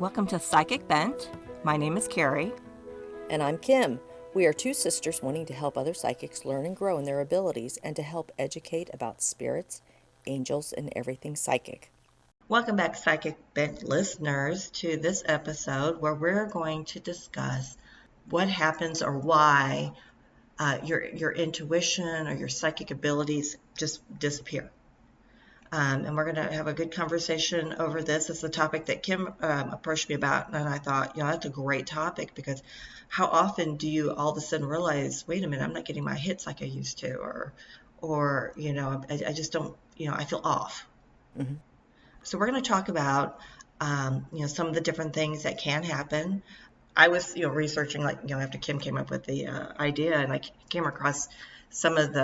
Welcome to PsychicBent. My name is Carrie. And I'm Kim. We are two sisters wanting to help other psychics learn and grow in their abilities and to help educate about spirits, angels, and everything psychic. Welcome back, PsychicBent listeners, to this episode where we're going to discuss what happens or why your intuition or your psychic abilities just disappear. And we're going to have a good conversation over this. It's a topic that Kim approached me about, and I thought, that's a great topic, because how often do you all of a sudden realize, wait a minute, I'm not getting my hits like I used to, or I just don't, I feel off. Mm-hmm. So we're going to talk about, some of the different things that can happen. I was, researching, after Kim came up with the idea, and I came across some of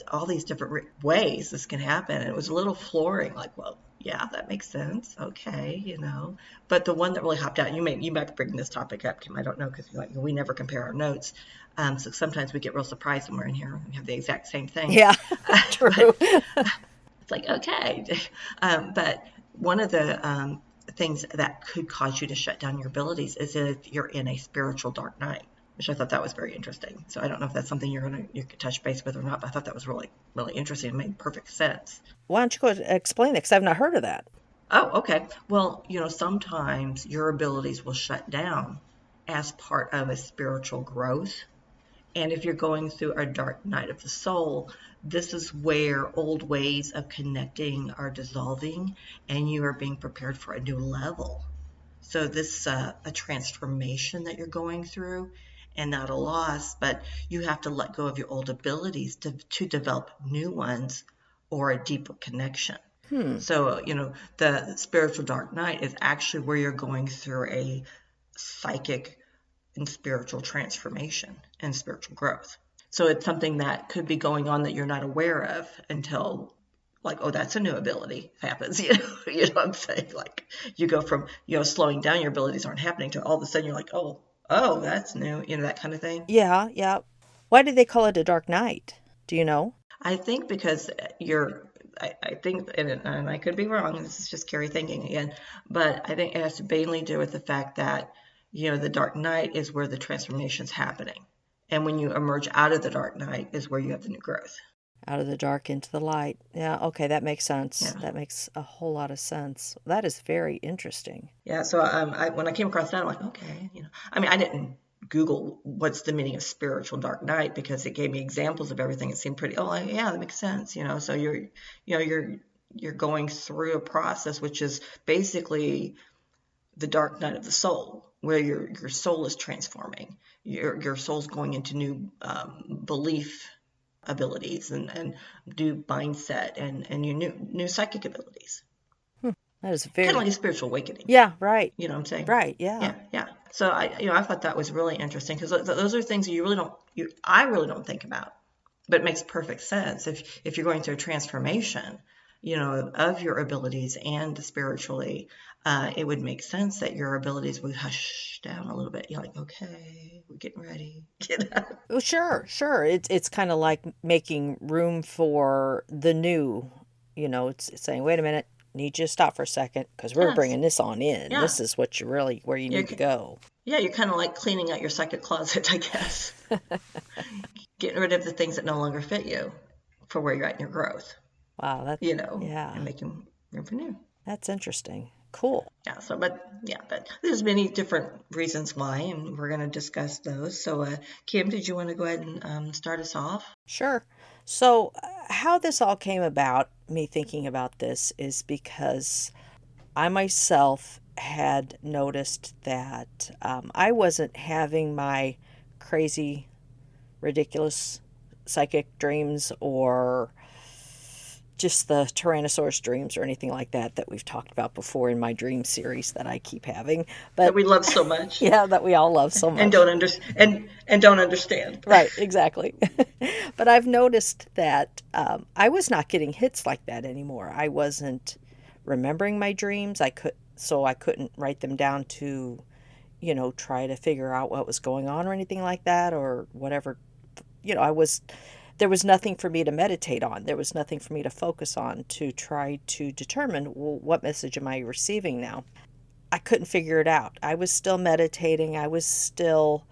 all these different ways this can happen. And it was a little flooring, like, well, yeah, that makes sense. Okay, But the one that really hopped out, you might bring this topic up, Kim. I don't know, because we never compare our notes. So sometimes we get real surprised when we're in here and we have the exact same thing. Yeah, true. It's like, okay. But one of the things that could cause you to shut down your abilities is if you're in a spiritual dark night, which I thought that was very interesting. So I don't know if that's something you could touch base with or not, but I thought that was really, really interesting. It made perfect sense. Why don't you go explain it, because I've not heard of that. Oh, okay. Well, sometimes your abilities will shut down as part of a spiritual growth. And if you're going through a dark night of the soul, this is where old ways of connecting are dissolving and you are being prepared for a new level. So this a transformation that you're going through, and not a loss, but you have to let go of your old abilities to develop new ones or a deeper connection. So, the spiritual dark night is actually where you're going through a psychic and spiritual transformation and spiritual growth. So it's something that could be going on that you're not aware of until, like, oh, that's a new ability happens. You know what I'm saying? Like, you go from, slowing down, your abilities aren't happening, to all of a sudden you're like, oh, that's new, that kind of thing. Yeah. Why do they call it a dark night? Do you know? I think because I think, and I could be wrong, this is just Carrie thinking again, but I think it has to mainly do with the fact that, the dark night is where the transformation's happening. And when you emerge out of the dark night is where you have the new growth. Out of the dark into the light. Yeah, okay, that makes sense. Yeah. That makes a whole lot of sense. That is very interesting. Yeah, so when I came across that, I'm like, okay, I didn't Google what's the meaning of spiritual dark night, because it gave me examples of everything. It seemed pretty, yeah, that makes sense, So you're going through a process, which is basically the dark night of the soul, where your soul is transforming. Your soul's going into new belief abilities and new mindset and your new psychic abilities. That is very kind of like a spiritual awakening. Yeah, right. You know what I'm saying? Right. Yeah. Yeah. So I thought that was really interesting, because those are things that I really don't think about, but it makes perfect sense if you're going through a transformation, of your abilities and spiritually. It would make sense that your abilities would hush down a little bit. You're like, okay, we're getting ready. Well, sure. It's kind of like making room for the new. It's saying, wait a minute, need you to stop for a second, because we're bringing this on in. Yeah. This is what where you need to go. Yeah, you're kind of like cleaning out your psychic closet, I guess. Getting rid of the things that no longer fit you for where you're at in your growth. Wow, that's yeah, and making room for new. That's interesting. Cool. Yeah. So, but there's many different reasons why, and we're going to discuss those. So, Kim, did you want to go ahead and start us off? Sure. So, how this all came about, me thinking about this, is because I myself had noticed that I wasn't having my crazy, ridiculous psychic dreams, or just the Tyrannosaurus dreams or anything like that we've talked about before in my dream series that I keep having. But that we love so much. Yeah, that we all love so much. And don't understand. Right, exactly. But I've noticed that I was not getting hits like that anymore. I wasn't remembering my dreams. I couldn't write them down to, try to figure out what was going on or anything like that, or whatever. There was nothing for me to meditate on. There was nothing for me to focus on to try to determine, well, what message am I receiving now? I couldn't figure it out. I was still meditating. I was still,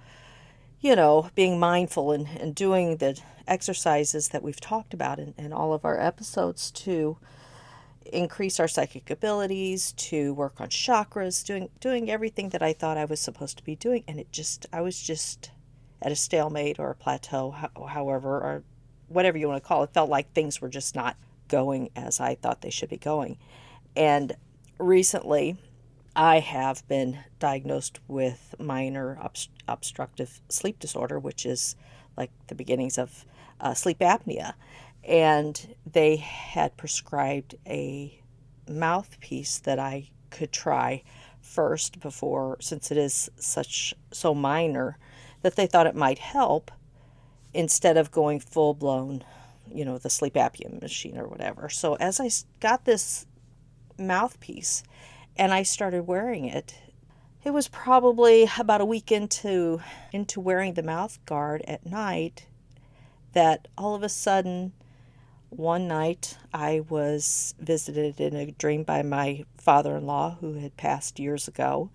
being mindful and doing the exercises that we've talked about in all of our episodes to increase our psychic abilities, to work on chakras, doing everything that I thought I was supposed to be doing, and I was just at a stalemate or a plateau, however, or whatever you want to call it. It felt like things were just not going as I thought they should be going. And recently, I have been diagnosed with minor obstructive sleep disorder, which is like the beginnings of sleep apnea. And they had prescribed a mouthpiece that I could try first before, since it is so minor, that they thought it might help instead of going full blown, the sleep apnea machine or whatever. So as I got this mouthpiece and I started wearing it, it was probably about a week into wearing the mouth guard at night that all of a sudden, one night I was visited in a dream by my father-in-law who had passed years ago.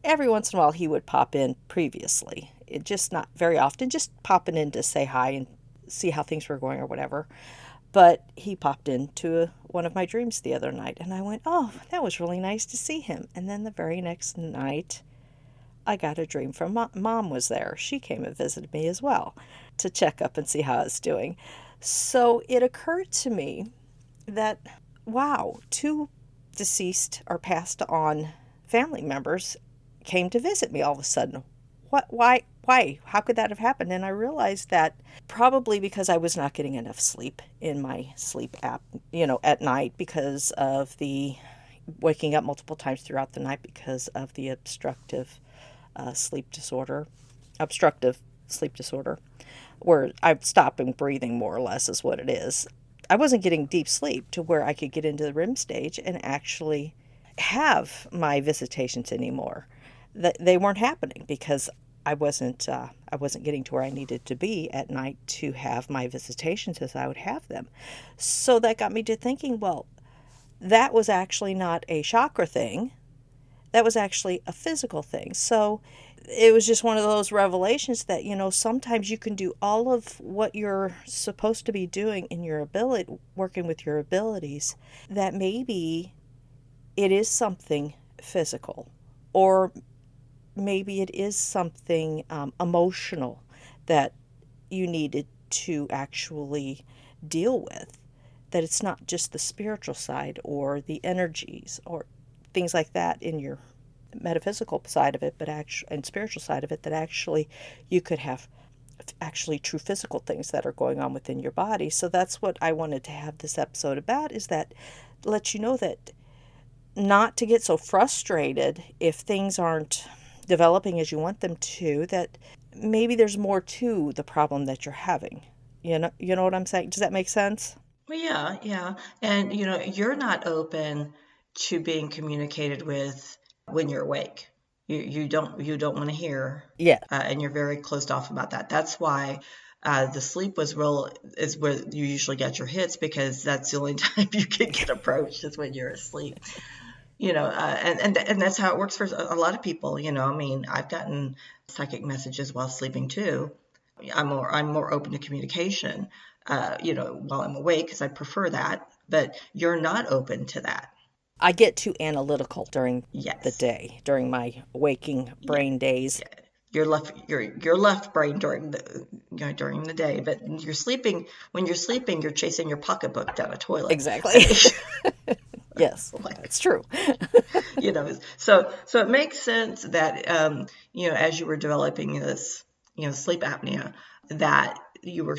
Every once in a while he would pop in previously. It just not very often, just popping in to say hi and see how things were going or whatever. But he popped into one of my dreams the other night, and I went, oh, that was really nice to see him. And then the very next night, I got a dream from Mom was there. She came and visited me as well to check up and see how I was doing. So it occurred to me that, wow, two deceased or passed on family members came to visit me all of a sudden. What? Why? How could that have happened? And I realized that probably because I was not getting enough sleep in my sleep app, at night because of the waking up multiple times throughout the night because of the sleep disorder, obstructive sleep disorder, where I'm stopping breathing more or less is what it is. I wasn't getting deep sleep to where I could get into the REM stage and actually have my visitations anymore. They weren't happening because I wasn't getting to where I needed to be at night to have my visitations as I would have them. So that got me to thinking, well, that was actually not a chakra thing. That was actually a physical thing. So it was just one of those revelations that, sometimes you can do all of what you're supposed to be doing in your ability, working with your abilities, that maybe it is something physical, or maybe it is something emotional that you needed to actually deal with, that it's not just the spiritual side or the energies or things like that in your metaphysical side of it, but actually, and spiritual side of it, that actually you could have actually true physical things that are going on within your body. So that's what I wanted to have this episode about, is that let you know that not to get so frustrated if things aren't developing as you want them to, that maybe there's more to the problem that you're having. You know what I'm saying? Does that make sense? Well, yeah, yeah. And you're not open to being communicated with when you're awake. You don't want to hear, Yeah, and you're very closed off about that. That's why the sleep is where you usually get your hits, because that's the only time you can get approached is when you're asleep. And that's how it works for a lot of people. I mean, I've gotten psychic messages while sleeping too. I'm more open to communication, while I'm awake, because I prefer that. But you're not open to that. I get too analytical during the Yes. day, during my waking Yeah. brain days. Yeah. Your left brain during the day, but you're sleeping. When you're sleeping, you're chasing your pocketbook down a toilet. I Exactly. mean, Yes, like, that's true. so it makes sense that as you were developing this sleep apnea, that you were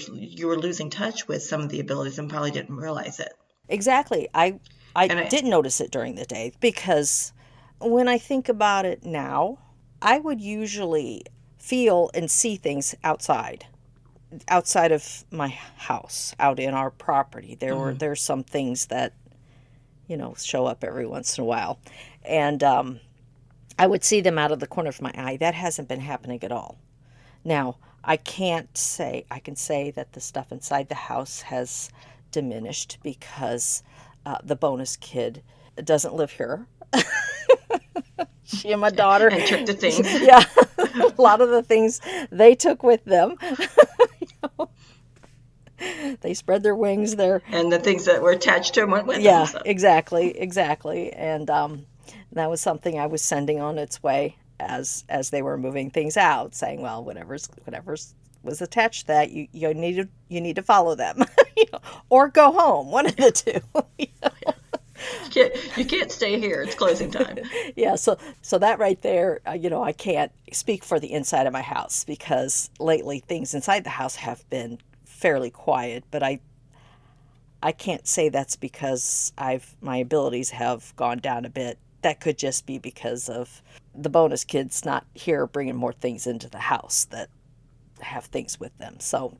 losing touch with some of the abilities and probably didn't realize it. Exactly. I And didn't notice it during the day because when I think about it now, I would usually feel and see things outside of my house, out in our property. There's some things that show up every once in a while, and I would see them out of the corner of my eye. That hasn't been happening at all. Now, I can say that the stuff inside the house has diminished because the bonus kid doesn't live here. She and my daughter, And took the things. yeah, a lot of the things they took with them. They spread their wings there. And the things that were attached to them went with them. Yeah, So, exactly, exactly. And that was something I was sending on its way as they were moving things out, saying, well, whatever's was attached to that, you need to follow them, or go home, one of the two. you can't stay here. It's closing time. Yeah, so that right there, I can't speak for the inside of my house because lately things inside the house have been fairly quiet, but I can't say that's because my abilities have gone down a bit. That could just be because of the bonus kids not here bringing more things into the house that have things with them. So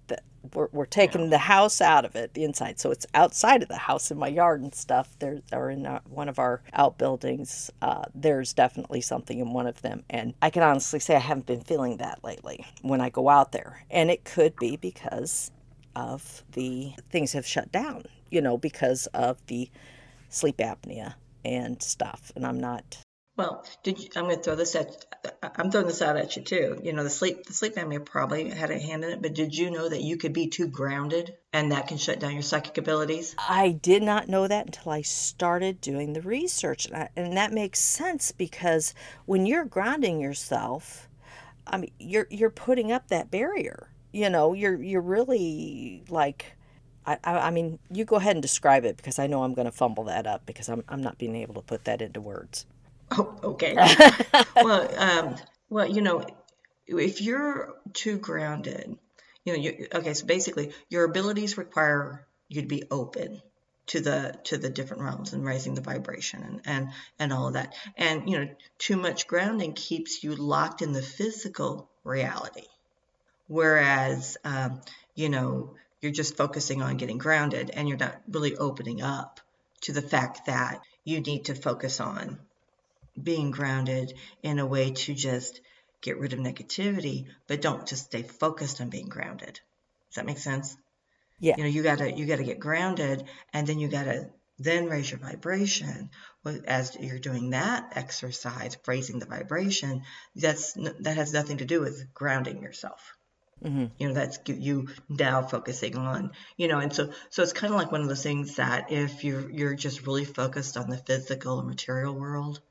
we're Yeah. taking the house out of it, the inside. So it's outside of the house in my yard and stuff. There or in one of our outbuildings. There's definitely something in one of them, and I can honestly say I haven't been feeling that lately when I go out there, and it could be because of the things have shut down. Because of the sleep apnea and stuff, and I'm not. Well, I'm going to throw this at. I'm throwing this out at you too. The sleep apnea probably had a hand in it, but did you know that you could be too grounded, and that can shut down your psychic abilities? I did not know that until I started doing the research, and that makes sense because when you're grounding yourself, I mean, you're putting up that barrier. You're really like. I mean, you go ahead and describe it because I know I'm going to fumble that up because I'm not being able to put that into words. Oh, okay. Well, if you're too grounded, okay. So basically, your abilities require you to be open to the different realms and raising the vibration and all of that. And too much grounding keeps you locked in the physical reality. Whereas, you're just focusing on getting grounded and you're not really opening up to the fact that you need to focus on being grounded in a way to just get rid of negativity, but don't just stay focused on being grounded. Does that make sense? Yeah. You gotta get grounded, and then you gotta then raise your vibration. Well, as you're doing that exercise, raising the vibration, that has nothing to do with grounding yourself. Hmm. That's you now focusing on, and so it's kind of like one of those things that if you're just really focused on the physical and material world,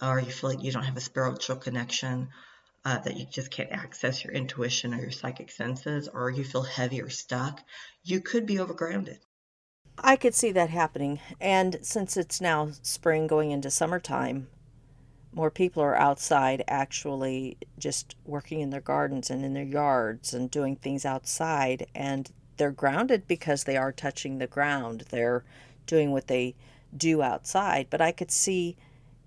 or you feel like you don't have a spiritual connection, that you just can't access your intuition or your psychic senses, or you feel heavy or stuck, you could be overgrounded. I could see that happening. And since it's now spring going into summertime, more people are outside actually just working in their gardens and in their yards and doing things outside. And they're grounded because they are touching the ground. They're doing what they do outside. But I could see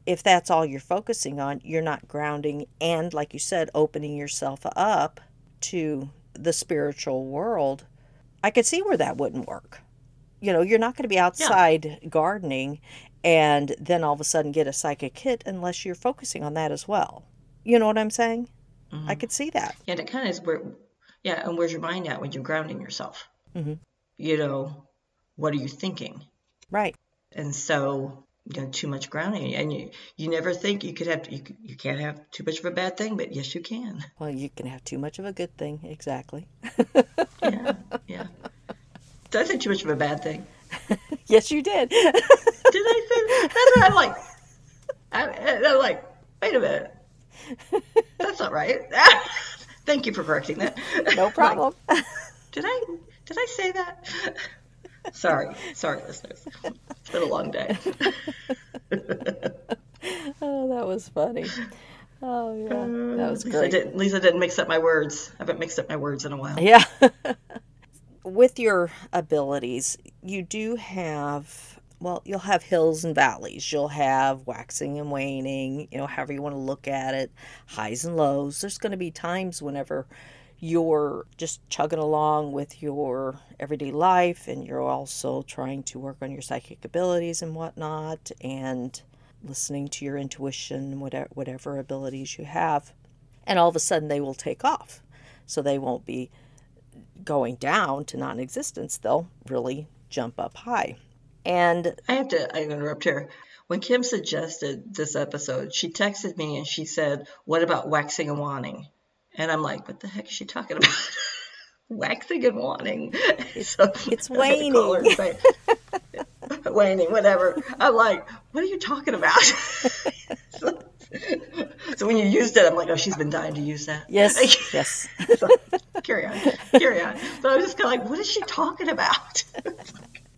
if that's all you're focusing on, you're not grounding and, like you said, opening yourself up to the spiritual world. I could see where that wouldn't work. You're not going to be Yeah. outside gardening and then all of a sudden get a psychic hit unless you're focusing on that as well. You know what I'm saying? I Hmm. could see that. Yeah, and it kind of is where, yeah, and where's your mind at when you're grounding yourself? Hmm. You know, what are you thinking? Right. And so, too much grounding, and you never think you could have, you can't have too much of a bad thing, but yes, you can. Well, you can have too much of a good thing. Exactly. Yeah, yeah. Did I say too much of a bad thing? Yes, you did. Did I say? That's what I'm like. I'm like, wait a minute. That's not right. Thank you for correcting that. No Like, problem. did I did I say that? Sorry, listeners. It's been a long day. Oh, that was funny. Oh, yeah. That was At least I great. didn't. At least I didn't mix up my words. I haven't mixed up my words in a while. Yeah. With your abilities, you do have, well, you'll have hills and valleys. You'll have waxing and waning, however you want to look at it, highs and lows. There's going to be times whenever you're just chugging along with your everyday life and you're also trying to work on your psychic abilities and whatnot and listening to your intuition, whatever abilities you have. And all of a sudden they will take off. So they won't be going down to non-existence, they'll really jump up high. And I interrupt here. When Kim suggested this episode, she texted me and she said, "What about waxing and waning?" And I'm like, "What the heck is she talking about?" Waxing and waning. So It's I had to call her waning. and say, waning, whatever. I'm like, "What are you talking about?" so, so when you used it, I'm like, "Oh, she's been dying to use that." Yes, yes. So carry on, carry on. But I was just kind of like, "What is she talking about?"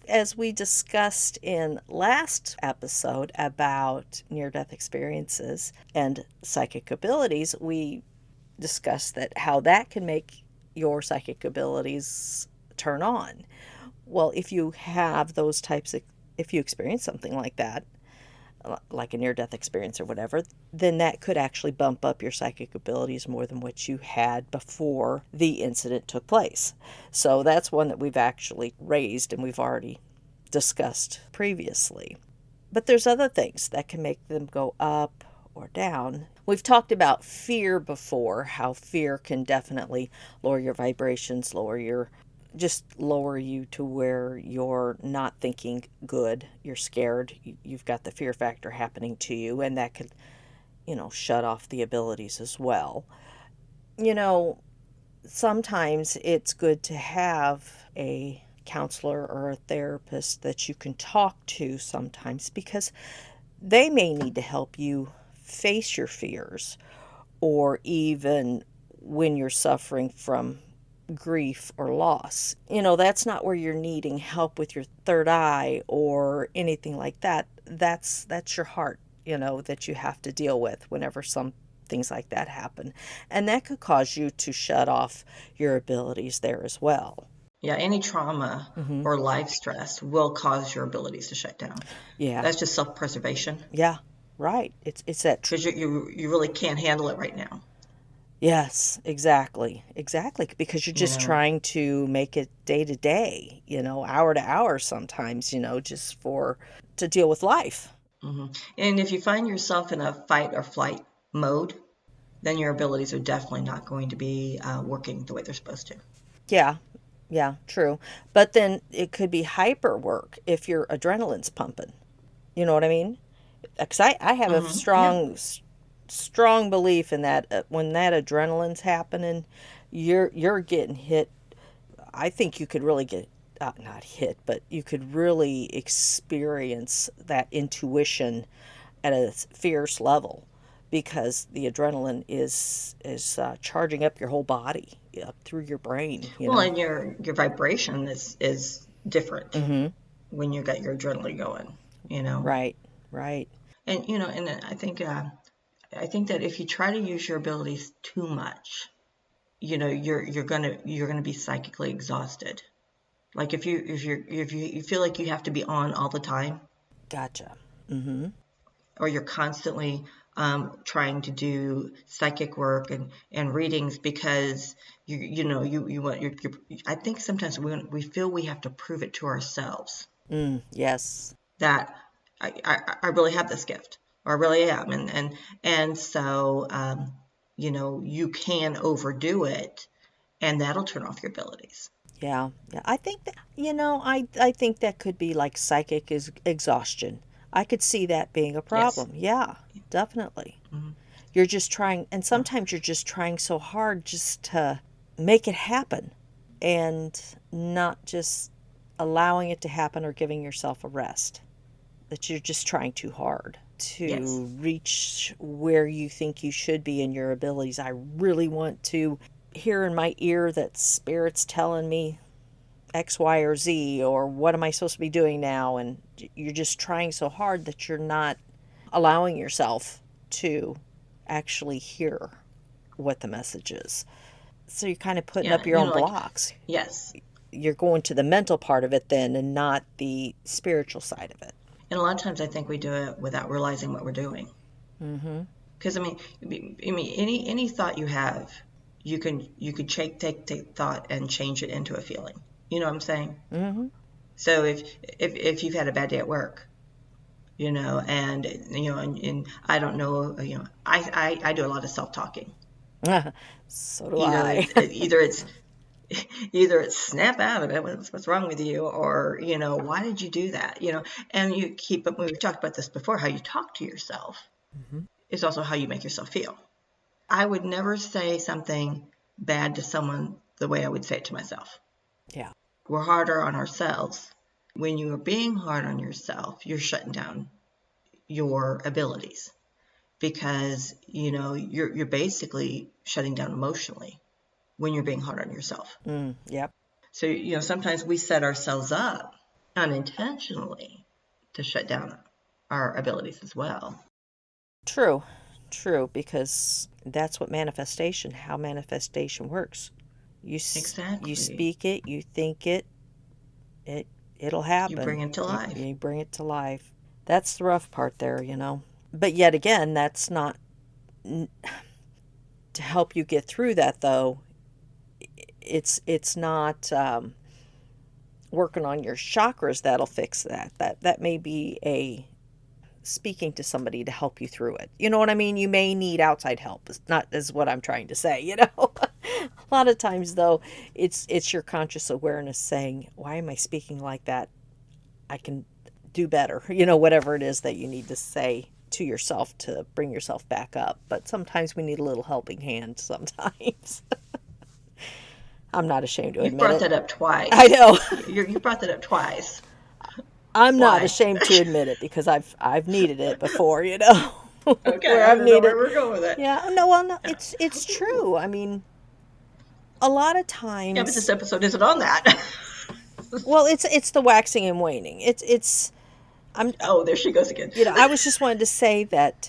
As we discussed in last episode about near-death experiences and psychic abilities, we discussed that how that can make your psychic abilities turn on. Well, if you have those types of, if you experience something like that, like a near death experience or whatever, then that could actually bump up your psychic abilities more than what you had before the incident took place. So that's one that we've actually raised and we've already discussed previously. But there's other things that can make them go up or down. We've talked about fear before, how fear can definitely lower your vibrations, just lower you to where you're not thinking good. You're scared. You've got the fear factor happening to you, and that could, shut off the abilities as well. You know, Sometimes it's good to have a counselor or a therapist that you can talk to sometimes because they may need to help you face your fears, or even when you're suffering from grief or loss. That's not where you're needing help with your third eye or anything like that. That's your heart, that you have to deal with whenever some things like that happen. And that could cause you to shut off your abilities there as well. Yeah, any trauma Hmm. or life stress will cause your abilities to shut down. Yeah. That's just self-preservation Yeah. Right. It's that. because you really can't handle it right now. Yes, exactly. Exactly. Because you're You just know, trying to make it day to day, hour to hour sometimes, just to deal with life. and if you find yourself in a fight or flight mode, then your abilities are definitely not going to be working the way they're supposed to. Yeah. Yeah, true. But then it could be hyper work if your adrenaline's pumping. You know what I mean? Because I have a Yeah. strong belief in that when that adrenaline's happening, you're getting hit. I think you could really get not hit, but you could really experience that intuition at a fierce level because the adrenaline is charging up your whole body, up through your brain. Well, and your vibration is different Mm-hmm. when you got your adrenaline going. You know, Right. Right. and and I think that if you try to use your abilities too much, you're gonna be psychically exhausted. Like if you feel like you have to be on all the time, Gotcha. Mm-hmm. or you're constantly trying to do psychic work and readings because you want I think sometimes we feel we have to prove it to ourselves Yes. that I really have this gift, or I really am, and so you can overdo it, and that'll turn off your abilities. Yeah. Yeah. I think that, I think that could be like psychic is exhaustion. I could see that being a Yes. problem. Yeah, definitely. Hmm. You're just trying, and Yeah. sometimes you're just trying so hard just to make it happen and not just allowing it to happen or giving yourself a rest. That you're just trying too hard Yes. to reach where you think you should be in your abilities. I really want to hear in my ear that spirit's telling me X, Y, or Z, or what am I supposed to be doing now? And you're just trying so hard that you're not allowing yourself to actually hear what the message is. So you're kind of putting Yeah. up your own Like, blocks. yes. You're going to the mental part of it then and not the spiritual side of it. And a lot of times I think we do it without realizing what we're doing. Mm-hmm. Because any thought you have, you could take thought and change it into a feeling. You know what I'm saying? Mm-hmm. So if you've had a bad day at work, and and I don't know, I do a lot of self talking. So do Either I. it's either it's Either it's snap out of it, what's wrong with you, or, why did you do that? And you keep up. We've talked about this before, how you talk to yourself Mm-hmm. is also how you make yourself feel. I would never say something bad to someone the way I would say it to myself. Yeah. We're harder on ourselves. When you are being hard on yourself, you're shutting down your abilities, because you're basically shutting down emotionally when you're being hard on yourself. Yep. So sometimes we set ourselves up unintentionally to shut down our abilities as well. True. True, because that's how manifestation works. You Exactly. speak it, you think it, it it'll You bring happen. it to life. You bring it to life. That's the rough part there, But yet again, that's not to help you get through that though. It's not working on your chakras that'll fix that. That may be a speaking to somebody to help you through it. You know what I mean? You may need outside help. It's not is what I'm trying to say, A lot of times though, it's your conscious awareness saying, "Why am I speaking like that? I can do better." Whatever it is that you need to say to yourself to bring yourself back up. But sometimes we need a little helping hand sometimes. I'm not ashamed to You've admit brought it. that up I twice. know. You brought that up twice. I'm not Why? ashamed to admit it because I've needed it before, Okay, where I I've don't know where needed. we're going with it. Yeah, no, well, no, it's true. I mean, a lot of Yeah, but this times, episode isn't on that. well, it's the waxing and waning. It's I'm Oh, there she goes again. I was just wanted to say that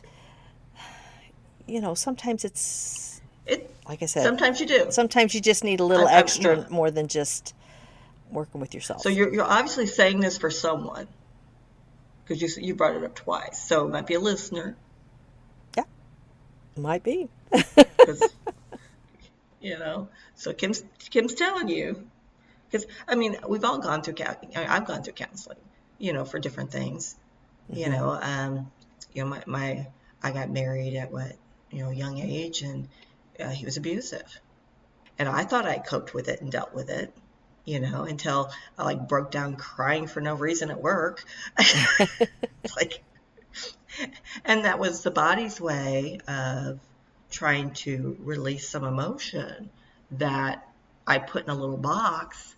sometimes it's It. like I said, Sometimes you do. sometimes you just need a little I, you extra know. more than just working with So yourself. you're obviously saying this for someone, because you brought it up twice. So it might be a listener, Yeah, might be. because So Kim's telling you, because I mean we've all gone through I've gone through counseling, for different things. You Hmm. know, my I got married at young age, and he was abusive, and I thought I coped with it and dealt with it, until I like broke down crying for no reason at work. Like, and that was the body's way of trying to release some emotion that I put in a little box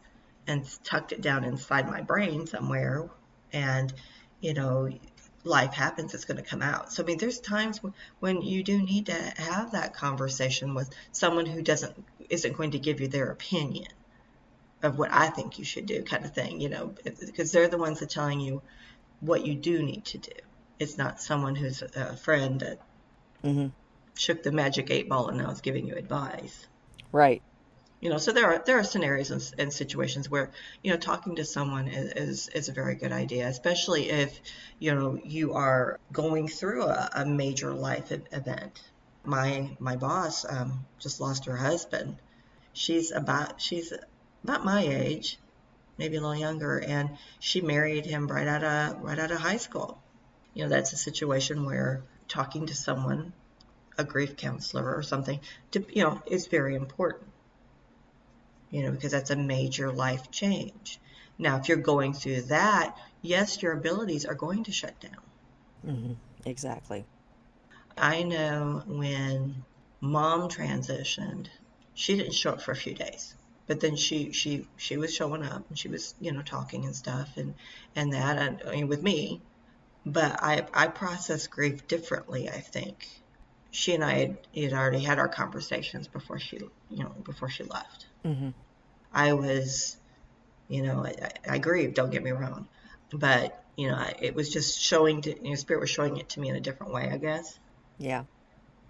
and tucked it down inside my brain somewhere. And, you know, life happens, it's going to come out. So, I mean, there's times when you do need to have that conversation with someone who isn't going to give you their opinion of what I think you should do, kind of thing, because they're the ones that are telling you what you do need to do. It's not someone who's a friend that Hmm. shook the magic 8 ball and now is giving you advice. Right. So there are scenarios and situations where talking to someone is a very good idea, especially if you are going through a major life event. My boss just lost her husband. She's about my age, maybe a little younger, and she married him right out of high school. That's a situation where talking to someone, a grief counselor or something, is very important, because that's a major life change. Now, if you're going through that, yes, your abilities are going to shut down. Hmm. Exactly. I know when mom transitioned, she didn't show up for a few days, but then she was showing up, and she was talking and stuff, and that, and I mean, with me. But I process grief differently, I think. She and I had already had our conversations before she left. Hmm. I was, I grieved, don't get me wrong. But, it was just Spirit was showing it to me in a different way, I guess. Yeah.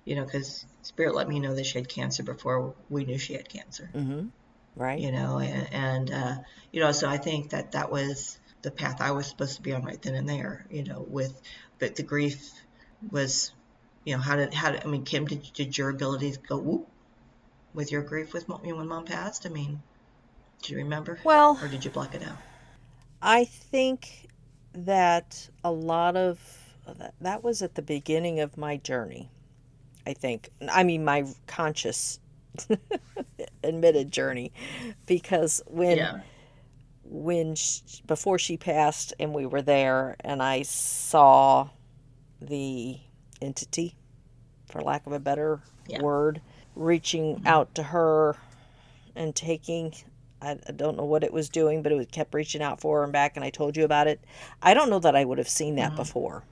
Because Spirit let me know that she had cancer before we knew she had cancer. Hmm. Right. And so I think that was the path I was supposed to be on right then and there, but the grief was, how did I mean, Kim, did your abilities go whoop with your grief with when mom passed? I mean, do you remember, Well, or did you block it out? I think that a lot of that was at the beginning of my journey. I think. I mean, my conscious admitted journey, because Yeah. before she passed and we were there and I saw the entity, for lack of a better Yeah. word, reaching Mhm. out to her and taking, I don't know what it was doing, but it kept reaching out for her and back, and I told you about it. I don't know that I would have seen that Mhm. before.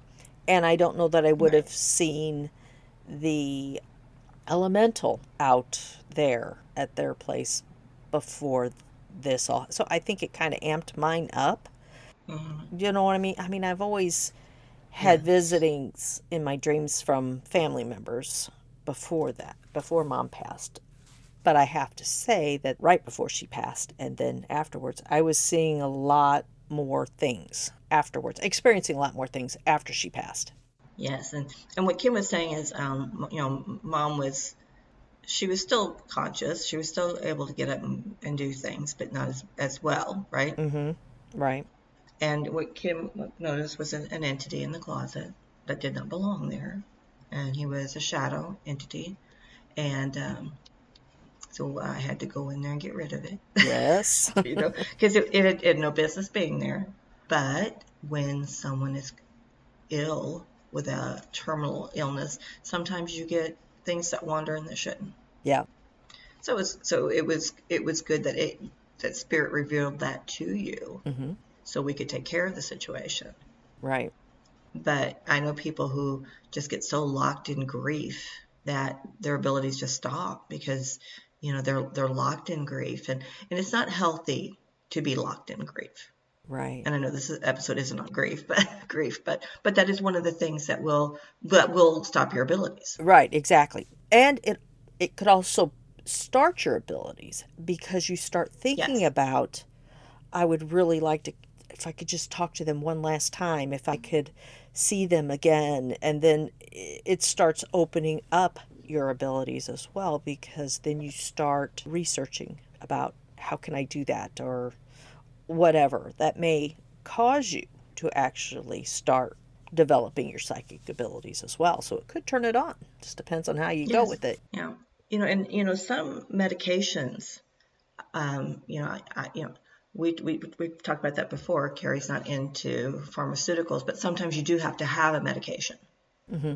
And I don't know that I would Right. have seen the elemental out there at their place before this all. So I think it kind of amped mine up. Mhm. You know what I mean? I mean, I've always had Yes. visitings in my dreams from family members before that, before mom passed. But I have to say that right before she passed and then afterwards, I was seeing a lot more things afterwards, experiencing a lot more things after she passed. Yes. And what Kim was saying is, mom was she was still conscious. She was still able to get up and do things, but not as well, right? Mm-hmm. Right. And what Kim noticed was an entity in the closet that did not belong there, and he was a shadow entity, and so I had to go in there and get rid of it, Yes. because it had no business being there. But when someone is ill with a terminal illness, sometimes you get things that wander and that shouldn't. Yeah. So it was good that that spirit revealed that to you, Mm-hmm. so we could take care of the situation. Right. But I know people who just get so locked in grief that their abilities just stop because they're locked in grief, and it's not healthy to be locked in grief. Right. And I know episode isn't on grief, but but that is one of the things that will stop your abilities. Right. Exactly. And it could also start your abilities because you start thinking Yes. about, I would really like to, if I could just talk to them one last time, if I could see them again. And then it starts opening up your abilities as well, because then you start researching about how can I do that, or whatever that may cause you to actually start developing your psychic abilities as well. So it could turn it on. Just depends on how you go Yes. with it. Yeah. And some medications, we've talked about that before. Carrie's not into pharmaceuticals, but sometimes you do have to have a medication, Mm-hmm.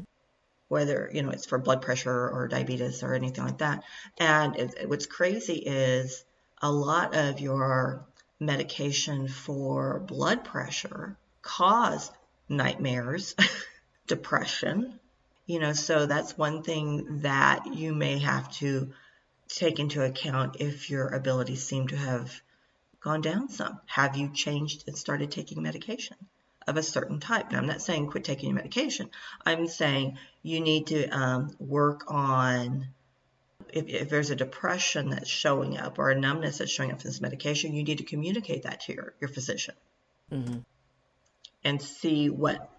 whether it's for blood pressure or diabetes or anything like that. And what's crazy is a lot of your medication for blood pressure cause nightmares, depression. So that's one thing that you may have to take into account if your abilities seem to have gone down some. Have you changed and started taking medication of a certain type? Now, I'm not saying quit taking your medication. I'm saying you need to work on, if there's a depression that's showing up or a numbness that's showing up from this medication, you need to communicate that to your physician Mm-hmm. and see what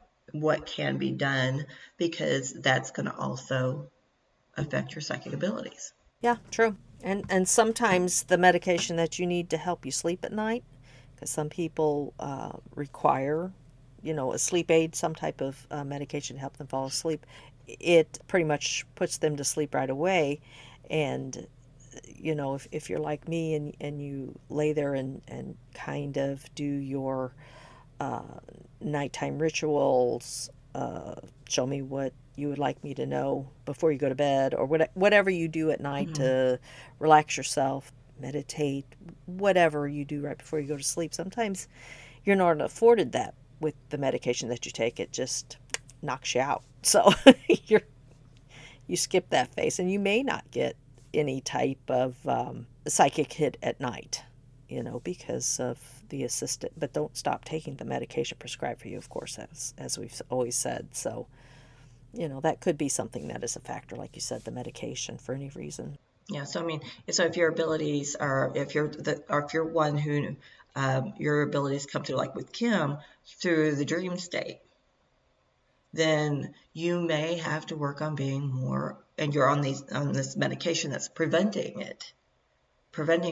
can be done, because that's going to also affect your psychic abilities. Yeah, true. And sometimes the medication that you need to help you sleep at night, because some people require, a sleep aid, some type of medication to help them fall asleep. It pretty much puts them to sleep right away. And if you're like me and you lay there and kind of do your uh, nighttime rituals, show me what you would like me to know before you go to bed, or whatever you do at night Mm-hmm. to relax yourself, meditate, whatever you do right before you go to sleep. Sometimes you're not afforded that with the medication that you take. It just knocks you out. So you skip that phase, and you may not get any type of psychic hit at night, because of the assistant. But don't stop taking the medication prescribed for you, of course, as we've always said. So, that could be something that is a factor, like you said, the medication for any reason. Yeah, so I mean, so if your abilities are, if you're one who, your abilities come through, like with Kim, through the dream state, then you may have to work on being more, and you're on this medication that's preventing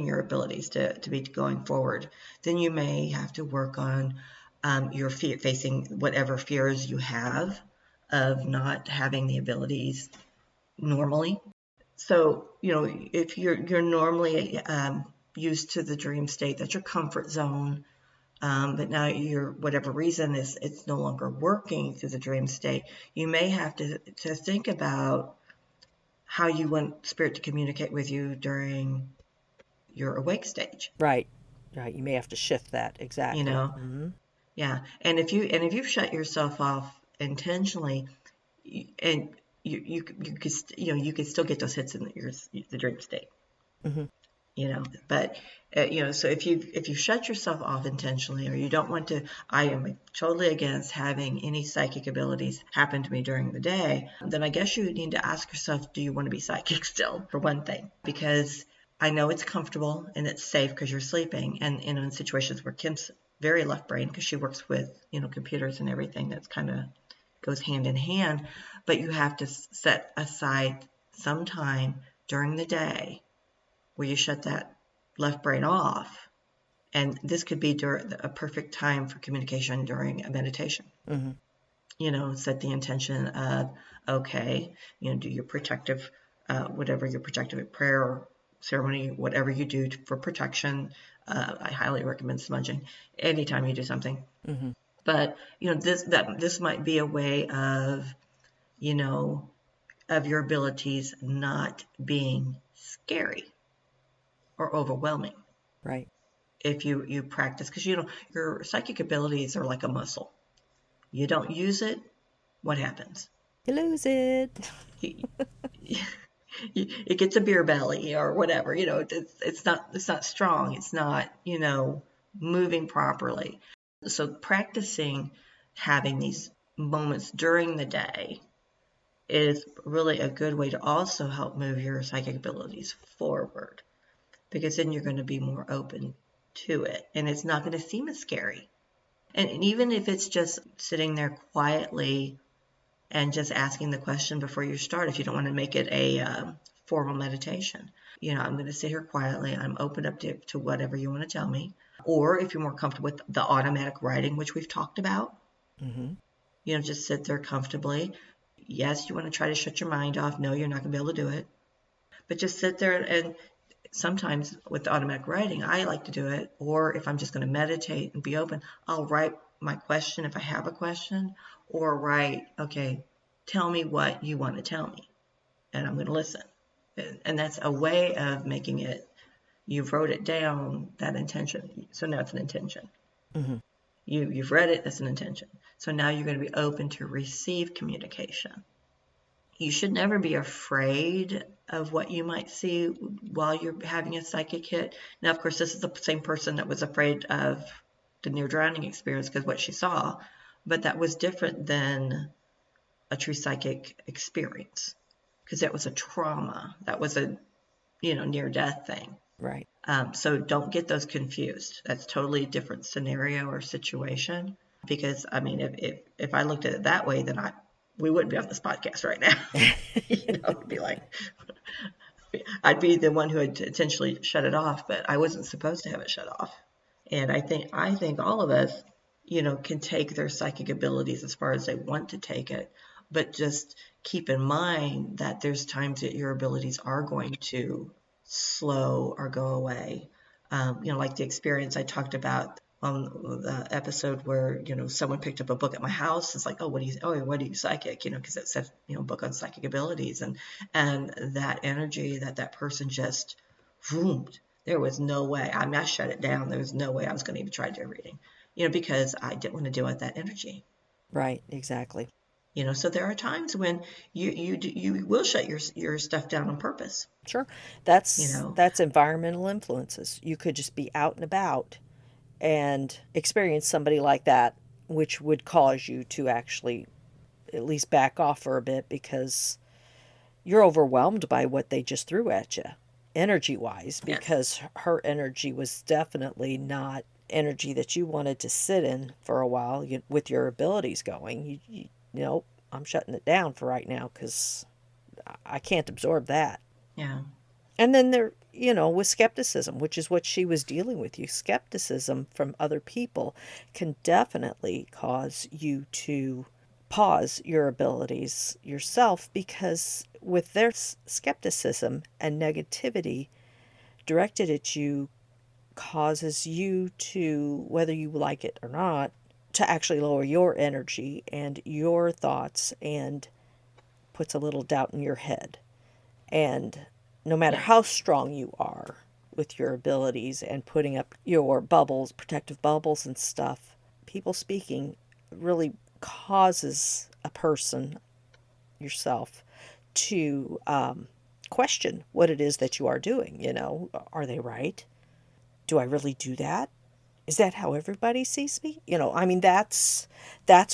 your abilities to be going forward. Then you may have to work on your fear, facing whatever fears you have of not having the abilities normally. So, if you're normally used to the dream state, that's your comfort zone, but now you're, whatever reason is, it's no longer working through the dream state, you may have to think about how you want spirit to communicate with you during your awake stage. Right. Right. You may have to shift that. You Exactly. know, yeah. And if you've shut yourself off intentionally, and you could you could still get those hits in the dream state. Hmm. But so if you shut yourself off intentionally, or you don't want to, I am totally against having any psychic abilities happen to me during the day, then I guess you need to ask yourself, do you want to be psychic still, for one thing? Because I know it's comfortable and it's safe because you're sleeping, and in situations where Kim's very left brain, because she works with computers and everything, that's kind of goes hand in hand. But you have to set aside some time during the day where you shut that left brain off. And this could be during a perfect time for communication during a meditation. Hmm. Set the intention of, okay, do your protective, whatever your protective prayer ceremony, whatever you do for protection. I highly recommend smudging anytime you do something. Hmm. But this might be a way of you know of your abilities not being scary or overwhelming Right. if you practice, because your psychic abilities are like a muscle. You don't use it, what happens? You lose it. You, it gets a beer belly or whatever. It's not strong. It's not moving properly. So practicing having these moments during the day is really a good way to also help move your psychic abilities forward, because then you're going to be more open to it and it's not going to seem as scary. And even if it's just sitting there quietly and just asking the question before you start, if you don't want to make it a formal meditation, I'm going to sit here quietly. I'm open up to whatever you want to tell me. Or if you're more comfortable with the automatic writing, which we've talked about, Hmm. just sit there comfortably. Yes, you want to try to shut your mind off. No, you're not going to be able to do it. But just sit there, and sometimes with the automatic writing, I like to do it. Or if I'm just going to meditate and be open, I'll write my question if I have a question, or write, okay, tell me what you want to tell me, and I'm going to listen. And that's a way of making it, you wrote it down, that intention. So now it's an intention. Hmm. You've read it, that's an intention. So now you're going to be open to receive communication. You should never be afraid of what you might see while you're having a psychic hit. Now, of course, this is the same person that was afraid of the near drowning experience because what she saw, but that was different than a true psychic experience, because that was a trauma. That was a near death thing. Right. So don't get those confused. That's totally a different scenario or situation. Because I mean, if I looked at it that way, then we wouldn't be on this podcast right now. It'd be like I'd be the one who had intentionally shut it off, but I wasn't supposed to have it shut off. And I think all of us, can take their psychic abilities as far as they want to take it, but just keep in mind that there's times that your abilities are going to slow or go away. Like the experience I talked about on the episode where someone picked up a book at my house. It's like, oh, what are you psychic? Because it said book on psychic abilities, and that energy that person just zoomed. There was no way. I mean, I shut it down. There was no way I was going to even try to do a reading, because I didn't want to deal with that energy. Right. Exactly. So there are times when you will shut your stuff down on purpose. Sure. You That's know, that's environmental influences. You could just be out and about and experience somebody like that, which would cause you to actually at least back off for a bit because you're overwhelmed by what they just threw at you, energy wise, yes, because her energy was definitely not energy that you wanted to sit in for a while with your abilities going. Know, I'm shutting it down for right now because I can't absorb that. yeah, And then there, with skepticism, which is what she was dealing with you, skepticism from other people can definitely cause you to pause your abilities yourself, because with their skepticism and negativity directed at you causes you to, whether you like it or not, to actually lower your energy and your thoughts, and puts a little doubt in your head. And no matter Yeah. how strong you are with your abilities and putting up your bubbles, protective bubbles and stuff, people speaking really causes a person, yourself, to question what it is that you are doing. Are they right? Do I really do that? Is that how everybody sees me? I mean, that's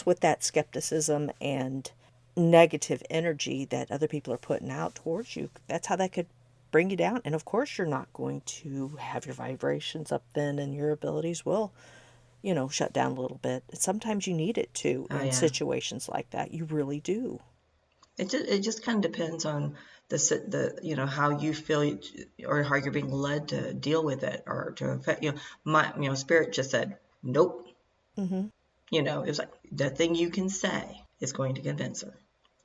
what that skepticism and negative energy that other people are putting out towards you, that's how that could bring you down. And of course, you're not going to have your vibrations up then, and your abilities will, shut down a little bit. Sometimes you need it to Oh in yeah. situations like that. You really do. It just kind of depends on the how you feel, or how you're being led to deal with it, or to affect, my spirit just said nope. Mm-hmm. It was like, the thing you can say is going to convince her,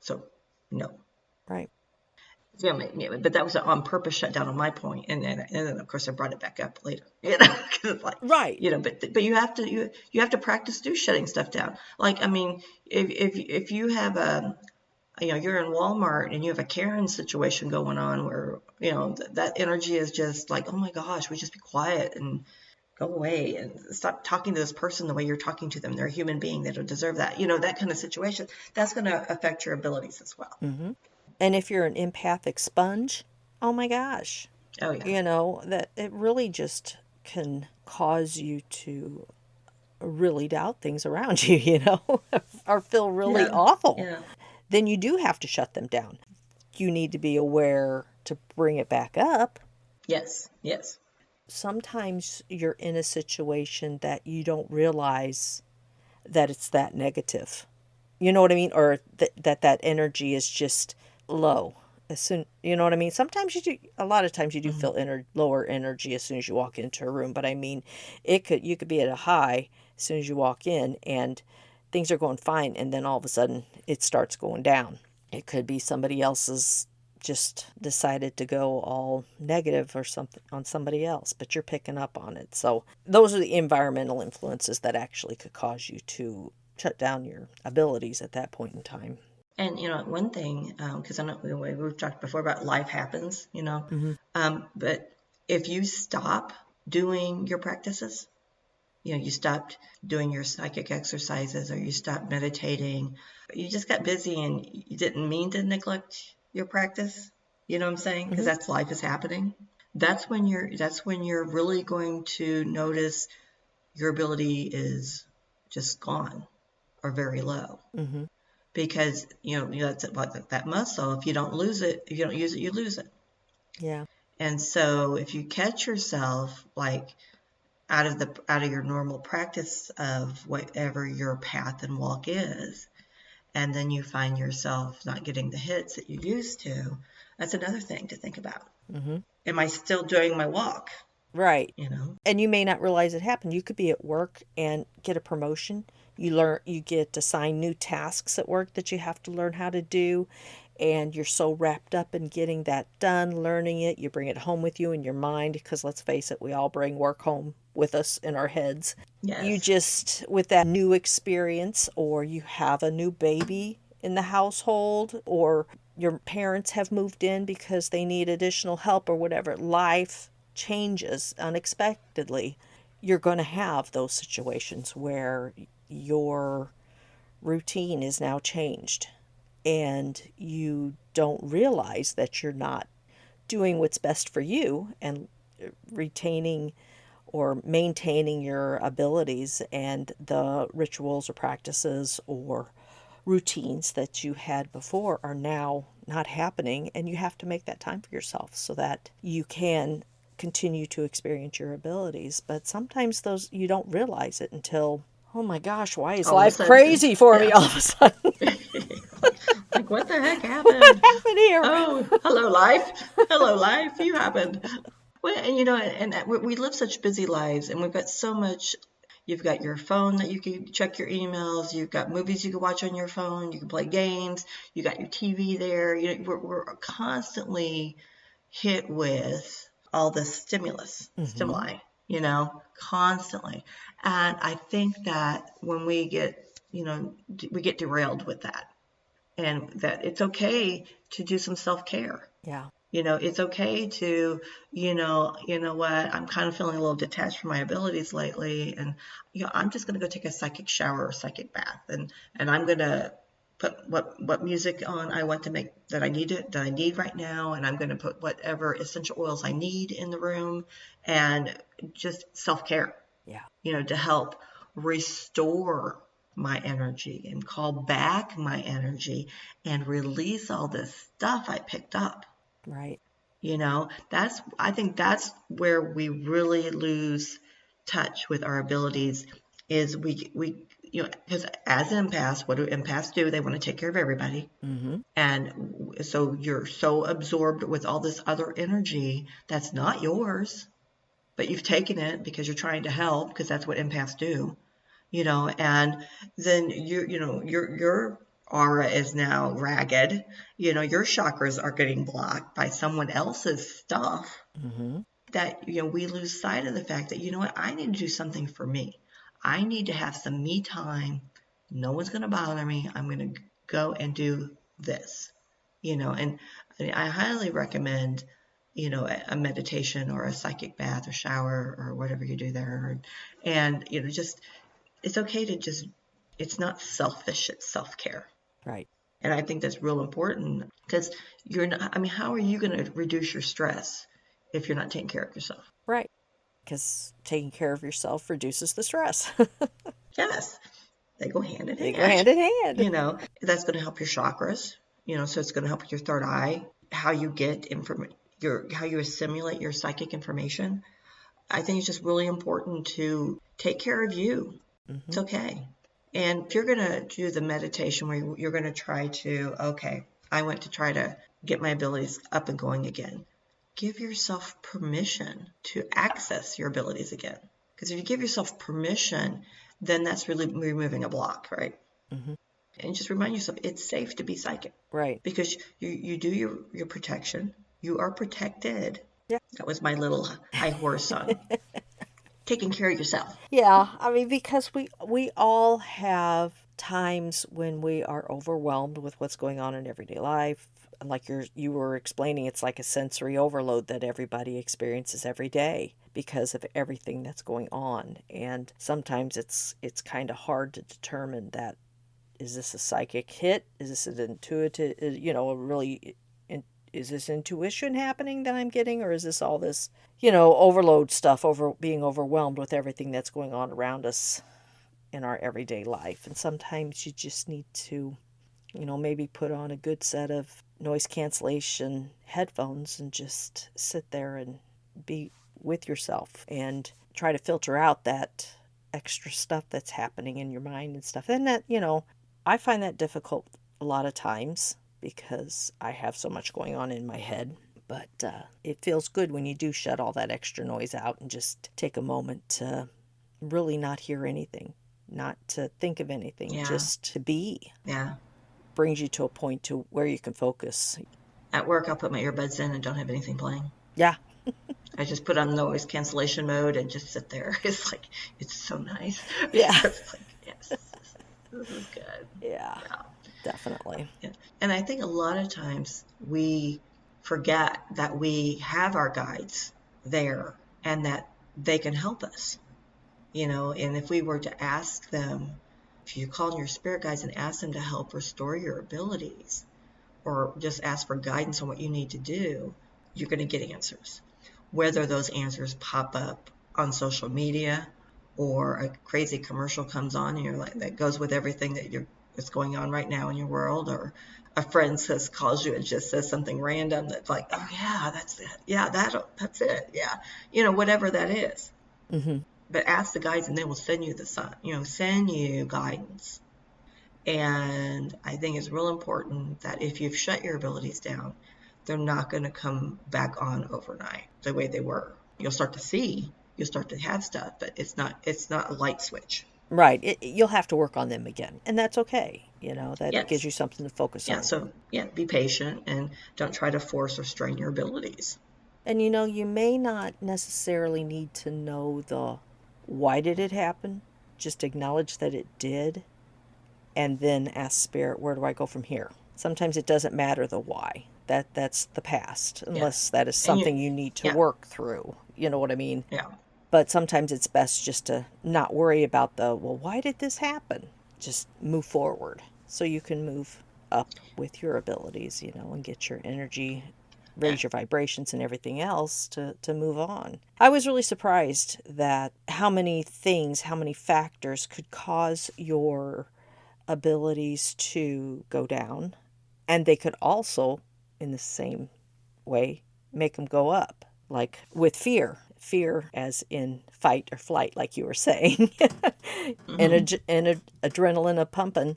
so no. Right. Yeah, but that was an on purpose shutdown on my point, and then of course I brought it back up later, 'cause it's like, Right. but you have to practice through shutting stuff down. Like, I mean, if you have you're in Walmart and you have a Karen situation going on, where that energy is just like, oh my gosh, we just be quiet and go away and stop talking to this person the way you're talking to them. They're a human being. They don't deserve that. That kind of situation. That's going to affect your abilities as well. Mm-hmm. And if you're an empathic sponge, oh my gosh, Oh yeah. that it really just can cause you to really doubt things around you, or feel really Yeah. awful. Yeah. Then you do have to shut them down. You need to be aware to bring it back up. Yes. Yes. Sometimes you're in a situation that you don't realize that it's that negative. You know what I mean? Or that energy is just low. As soon, you know what I mean? Sometimes you do, a lot of times you do Mm-hmm. feel lower energy as soon as you walk into a room. But I mean, you could be at a high as soon as you walk in, and things are going fine, and then all of a sudden it starts going down. It could be somebody else's just decided to go all negative or something on somebody else, but you're picking up on it. So those are the environmental influences that actually could cause you to shut down your abilities at that point in time. And one thing, because I know we've talked before about life happens, Mm-hmm. but if you stop doing your practices, you stopped doing your psychic exercises, or you stopped meditating, you just got busy and you didn't mean to neglect your practice. You know what I'm saying? Because Mm-hmm. that's life is happening. That's when you're really going to notice your ability is just gone, or very low. Mm-hmm. Because that's like that muscle. If you don't lose it, if you don't use it, you lose it. Yeah. And so if you catch yourself, like, out of your normal practice of whatever your path and walk is, and then you find yourself not getting the hits that you used to, that's another thing to think about. Mm-hmm. Am I still doing my walk? Right. You know? And you may not realize it happened. You could be at work and get a promotion. You get assigned new tasks at work that you have to learn how to do, and you're so wrapped up in getting that done, learning it, you bring it home with you in your mind, because let's face it, we all bring work home with us in our heads. You Yes. just, with that new experience, or you have a new baby in the household, or your parents have moved in because they need additional help, or whatever, life changes unexpectedly. You're going to have those situations where your routine is now changed, and you don't realize that you're not doing what's best for you and retaining or maintaining your abilities, and the rituals or practices or routines that you had before are now not happening, and you have to make that time for yourself so that you can continue to experience your abilities. But sometimes those you don't realize it until, oh my gosh, why is All of a life sudden. crazy for me Yeah. all of a sudden? like, what the heck What happened? happened here? Oh, hello, life. Hello, life. You happened. Well, and we live such busy lives, and we've got so much, You've got your phone that you can check your emails. You've got movies you can watch on your phone. You can play games. You got your TV there. We're constantly hit with all this Mm-hmm. stimuli, constantly. And I think that when we get derailed with that, and that it's okay to do some self-care. Yeah. It's okay to, what, I'm kind of feeling a little detached from my abilities lately, and I'm just going to go take a psychic shower or psychic bath, and I'm going to put what music on I want to make that I need right now, and I'm going to put whatever essential oils I need in the room, and just self-care, Yeah. to help restore my energy and call back my energy and release all this stuff I picked up. Right. I think that's where we really lose touch with our abilities is because as empaths, what do empaths do? They want to take care of everybody. Mm-hmm. And so you're so absorbed with all this other energy that's not yours, but you've taken it because you're trying to help, because that's what empaths do, and then your aura is now ragged, your chakras are getting blocked by someone else's stuff, Mm-hmm. that we lose sight of the fact that, what, I need to do something for me. I need to have some me time. No one's going to bother me. I'm going to go and do this, and I highly recommend, a meditation or a psychic bath or shower or whatever you do there, and just, it's okay to just, it's not selfish, it's self-care. Right. And I think that's real important, because you're not, I mean, how are you going to reduce your stress if you're not taking care of yourself? Right. Because taking care of yourself reduces the stress. Yes, they go hand in They go hand. hand in hand. That's going to help your chakras, so it's going to help with your third eye, how you get how you assimilate your psychic information. I think it's just really important to take care of you. It's Mm-hmm. okay. And if you're going to do the meditation where you're going to try to, okay, I want to try to get my abilities up and going again, give yourself permission to access your abilities again. Because if you give yourself permission, then that's really removing a block, right? Mm-hmm. And just remind yourself it's safe to be psychic, Right. because you do your protection. You are protected. Yeah. That was my little high horse song. Taking care of yourself. Yeah, I mean, because we all have times when we are overwhelmed with what's going on in everyday life. Like you were explaining, it's like a sensory overload that everybody experiences every day because of everything that's going on. And sometimes it's kind of hard to determine that, is this a psychic hit? Is this an intuitive, really, is this intuition happening that I'm getting? Or is this all this, overload stuff, over being overwhelmed with everything that's going on around us in our everyday life? And sometimes you just need to, maybe put on a good set of noise cancellation headphones and just sit there and be with yourself and try to filter out that extra stuff that's happening in your mind and stuff. And that, I find that difficult a lot of times because I have so much going on in my head. But it feels good when you do shut all that extra noise out and just take a moment to really not hear anything, not to think of anything, Yeah, just to be. yeah. Brings you to a point to where you can focus. At work, I'll put my earbuds in and don't have anything playing. Yeah, I just put on noise cancellation mode and just sit there. It's like, it's so nice, yeah, because it's like, yes, this is good. yeah, Yeah. definitely. Yeah. And I think a lot of times we forget that we have our guides there and that they can help us, and if we were to ask them, if you call on your spirit guides and ask them to help restore your abilities, or just ask for guidance on what you need to do, you're going to get answers. Whether those answers pop up on social media, or a crazy commercial comes on and you're like, that goes with everything that's going on right now in your world, or a friend calls you and just says something random that's like, oh yeah, that's it. Yeah, that's it. Yeah. Whatever that is. Hmm. But ask the guides and they will send you the sun, send you guidance. And I think it's real important that if you've shut your abilities down, they're not going to come back on overnight the way they were. You'll start to see, you'll start to have stuff, but it's not a light switch. Right. You'll have to work on them again, and that's okay. That gives Yes. you something to focus Yeah, on. so yeah, be patient and don't try to force or strain your abilities. And you may not necessarily need to know the why did it happen. Just acknowledge that it did, and then ask Spirit, where do I go from here? Sometimes it doesn't matter the why. That's the past, Yeah. unless that is And you something you need to yeah, work through. You know what I mean? yeah. But sometimes it's best just to not worry about well, why did this happen? Just move forward so you can move up with your abilities, and get your energy, Yeah. raise your vibrations and everything else to move on. I was really surprised that how many things, how many factors could cause your abilities to go down, and they could also, in the same way, make them go up. Like with fear as in fight or flight, like you were saying, Hmm. and adrenaline a pumping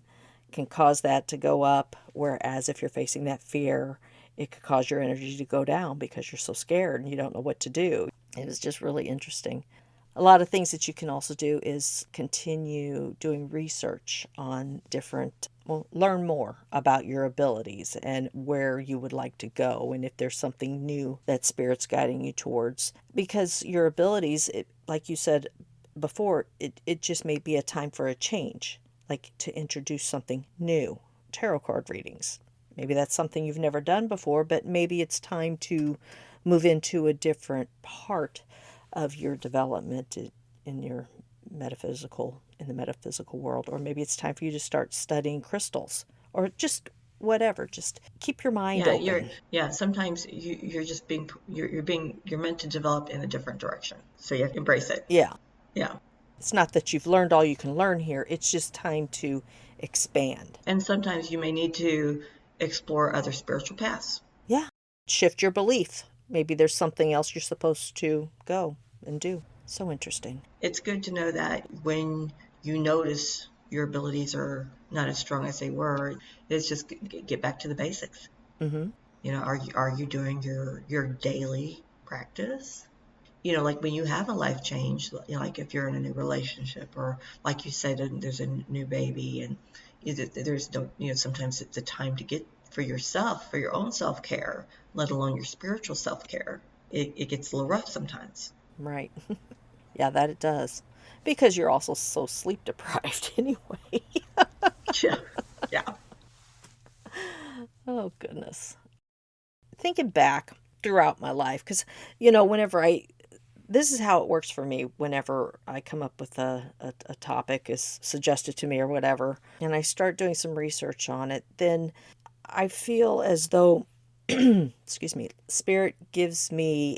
can cause that to go up. Whereas if you're facing that fear, it could cause your energy to go down because you're so scared and you don't know what to do. It was just really interesting. A lot of things that you can also do is continue doing research on different, well, learn more about your abilities and where you would like to go, and if there's something new that Spirit's guiding you towards. Because your abilities, like you said before, it just may be a time for a change, like to introduce something new. Tarot card readings. Maybe that's something you've never done before, but maybe it's time to move into a different part of your development in your in the metaphysical world. Or maybe it's time for you to start studying crystals, or just whatever. Just keep your mind Yeah, you're open. yeah, sometimes you're just you're meant to develop in a different direction. So you have to embrace it. Yeah, Yeah. it's not that you've learned all you can learn here, it's just time to expand. And sometimes you may need to explore other spiritual paths. Yeah, shift your belief. Maybe there's something else you're supposed to go and do. So interesting. It's good to know that when you notice your abilities are not as strong as they were, it's just get back to the basics. Mm-hmm. Are you doing your daily practice? Like when you have a life change, like if you're in a new relationship, or like you said, there's a new baby, and there's no, sometimes it's a time to get for yourself, for your own self-care, let alone your spiritual self-care. It gets a little rough sometimes. Right. Yeah, that it does. Because you're also so sleep deprived anyway. Yeah, yeah, Oh, goodness. Thinking back throughout my life, because, whenever this is how it works for me whenever I come up with a topic is suggested to me or whatever, and I start doing some research on it, then I feel as though, excuse me, Spirit gives me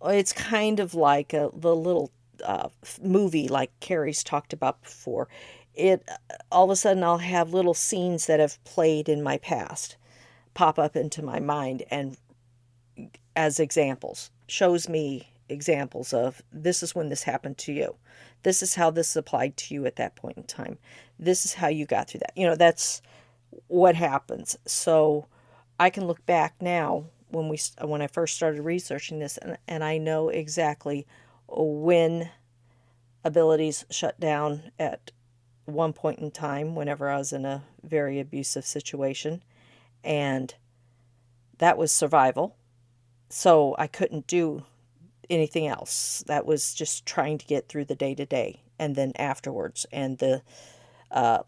it's kind of like the little movie like Carrie's talked about before. It all of a sudden I'll have little scenes that have played in my past pop up into my mind, and as examples shows me examples of this is when this happened to you. This is how this applied to you at that point in time. This is how you got through that. That's what happens. So I can look back now when I first started researching this, and I know exactly when abilities shut down at one point in time whenever I was in a very abusive situation, and that was survival. So I couldn't do anything else. That was just trying to get through the day to day, and then afterwards, and the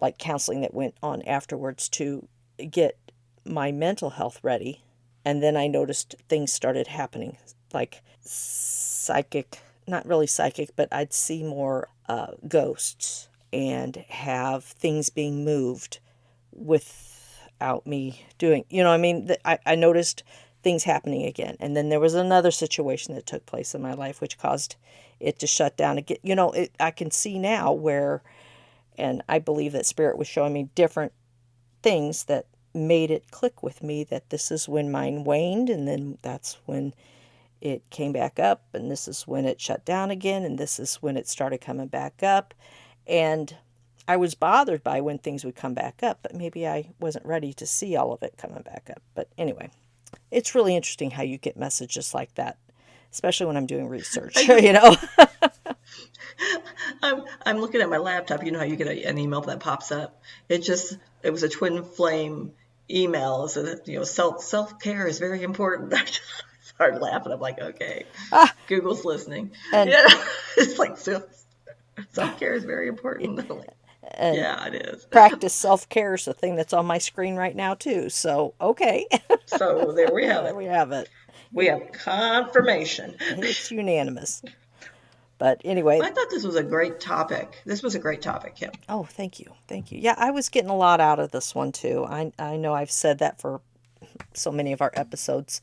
like counseling that went on afterwards to get my mental health ready. And then I noticed things started happening, like psychic, not really psychic, but I'd see more ghosts and have things being moved without me doing, I mean, I noticed things happening again. And then there was another situation that took place in my life which caused it to shut down again. I can see now where, and I believe that Spirit was showing me different things that made it click with me that this is when mine waned, and then that's when it came back up, and this is when it shut down again, and this is when it started coming back up. And I was bothered by when things would come back up, but maybe I wasn't ready to see all of it coming back up. But anyway, it's really interesting how you get messages like that especially when I'm doing research, I just, you know. I'm looking at my laptop. You know how you get an email that pops up? It was a twin flame email. So that, self-care is very important. I just started laughing. I'm like, okay, Ah, Google's listening. and Yeah, it's like self-care is very important. I'm like, and yeah, it is. practice self-care is the thing that's on my screen right now too. So, okay. So there we have There it. we have it. We have confirmation. It's unanimous. But anyway, I thought this was a great topic. This was a great topic, Kim. oh, thank you. Thank you. Yeah, I was getting a lot out of this one too. I know I've said that for so many of our episodes.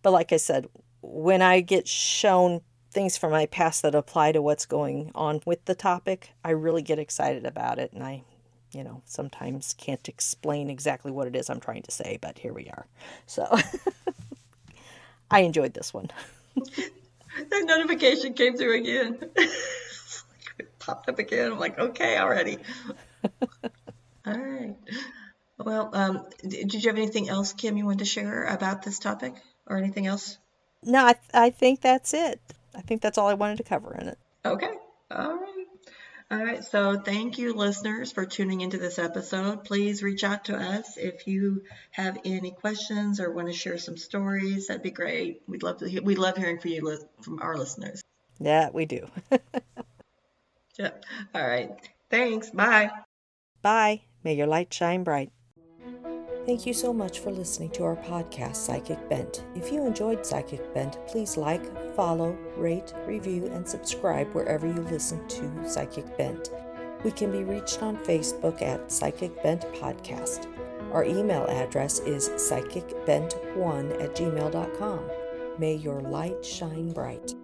But like I said, when I get shown things from my past that apply to what's going on with the topic, I really get excited about it. And sometimes can't explain exactly what it is I'm trying to say, but here we are. So I enjoyed this one. The notification came through again. It popped up again. I'm like, okay, already. All right. Well, did you have anything else, Kim, you wanted to share about this topic or anything else? No, I think that's it. I think that's all I wanted to cover in it. Okay. All right. All right. So thank you, listeners, for tuning into this episode. Please reach out to us if you have any questions or want to share some stories. That'd be great. We love hearing from you, from our listeners. Yeah, we do. Yep. All right. Thanks. Bye. Bye. May your light shine bright. Thank you so much for listening to our podcast, Psychic Bent. If you enjoyed Psychic Bent, please like, follow, rate, review, and subscribe wherever you listen to Psychic Bent. We can be reached on Facebook at Psychic Bent Podcast. Our email address is psychicbent1@gmail.com. May your light shine bright.